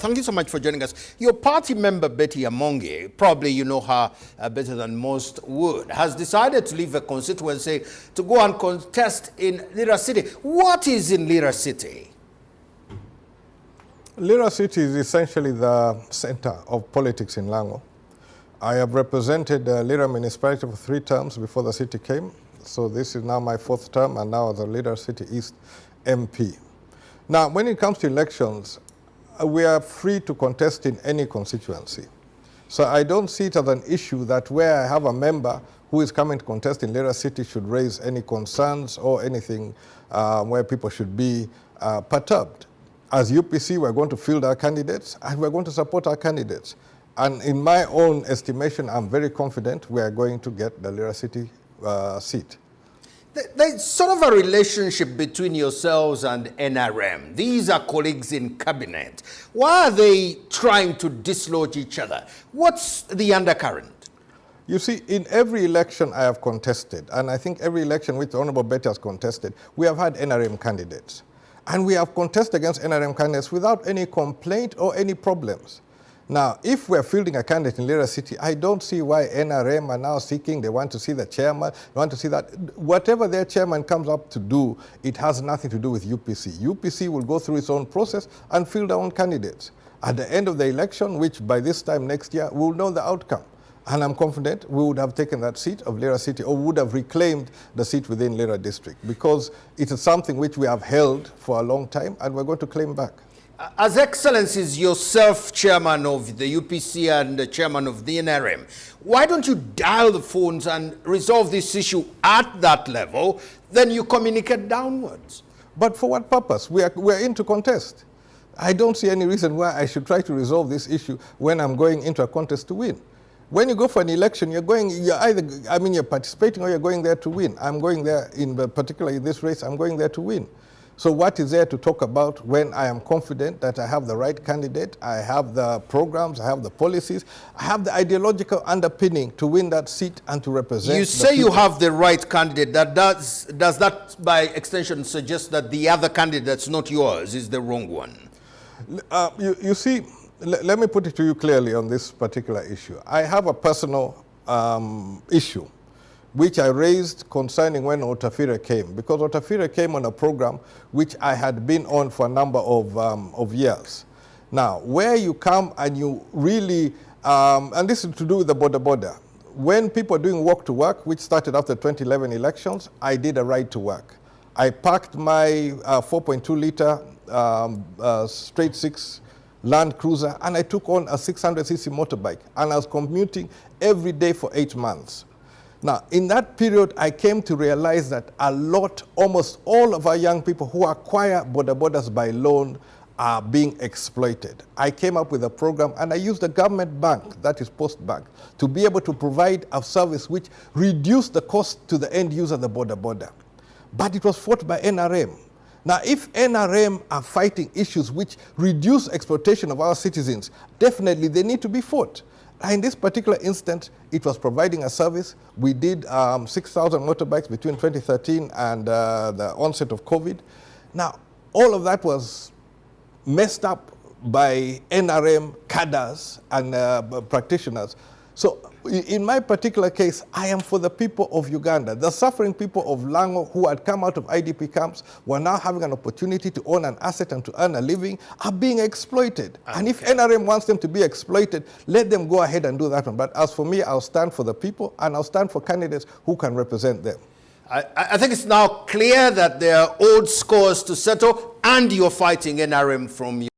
Thank you so much for joining us. Your party member, Betty Amongi, probably you know her better than most would, has decided to leave a constituency to go and contest in Lira City. What is in Lira City? Lira City is essentially the center of politics in Lango. I have represented Lira municipality for 3 terms before the city came. So this is now my 4th term, and now as a Lira City East MP. Now, when it comes to elections, we are free to contest in any constituency. So I don't see it as an issue that where I have a member who is coming to contest in Lira City should raise any concerns or anything where people should be perturbed. As UPC, we're going to field our candidates and we're going to support our candidates. And in my own estimation, I'm very confident we are going to get the Lira City seat. There's sort of a relationship between yourselves and NRM. These are colleagues in cabinet. Why are they trying to dislodge each other? What's the undercurrent? You see, in every election I have contested, and I think every election which Honorable Betty has contested, we have had NRM candidates. And we have contested against NRM candidates without any complaint or any problems. Now, if we're fielding a candidate in Lira City, I don't see why NRM are now seeking, they want to see the chairman, they want to see that. Whatever their chairman comes up to do, it has nothing to do with UPC. UPC will go through its own process and field their own candidates. At the end of the election, which by this time next year, we'll know the outcome. And I'm confident we would have taken that seat of Lira City or would have reclaimed the seat within Lira District because it is something which we have held for a long time and we're going to claim back. As Excellencies, yourself, chairman of the UPC and the chairman of the NRM, why don't you dial the phones and resolve this issue at that level, then you communicate downwards? But for what purpose? We're in to contest. I don't see any reason why I should try to resolve this issue when I'm going into a contest to win. When you go for an election, you're participating or you're going there to win. I'm going there, particularly in this race, I'm going there to win. So what is there to talk about when I am confident that I have the right candidate, I have the programs, I have the policies, I have the ideological underpinning to win that seat and to represent. You say you have the right candidate. Does that by extension suggest that the other candidate that's not yours is the wrong one? You see, let me put it to you clearly on this particular issue. I have a personal issue which I raised concerning when Otafire came, because Otafire came on a program which I had been on for a number of years. Now, where you come and you really, and this is to do with the border. When people are doing walk to work, which started after 2011 elections, I did a ride to work. I parked my 4.2-liter straight 6 Land Cruiser and I took on a 600cc motorbike and I was commuting every day for 8 months. Now, in that period, I came to realize that almost all of our young people who acquire borders by loan are being exploited. I came up with a program and I used a government bank, that is Post Bank, to be able to provide a service which reduced the cost to the end user, the border. But it was fought by NRM. Now, if NRM are fighting issues which reduce exploitation of our citizens, definitely they need to be fought. In this particular instance, it was providing a service. We did 6,000 motorbikes between 2013 and the onset of COVID. Now, all of that was messed up by NRM cadres and practitioners. So in my particular case, I am for the people of Uganda. The suffering people of Lango who had come out of IDP camps were now having an opportunity to own an asset and to earn a living are being exploited. Okay. And if NRM wants them to be exploited, let them go ahead and do that one. But as for me, I'll stand for the people and I'll stand for candidates who can represent them. I think it's now clear that there are old scores to settle and you're fighting NRM from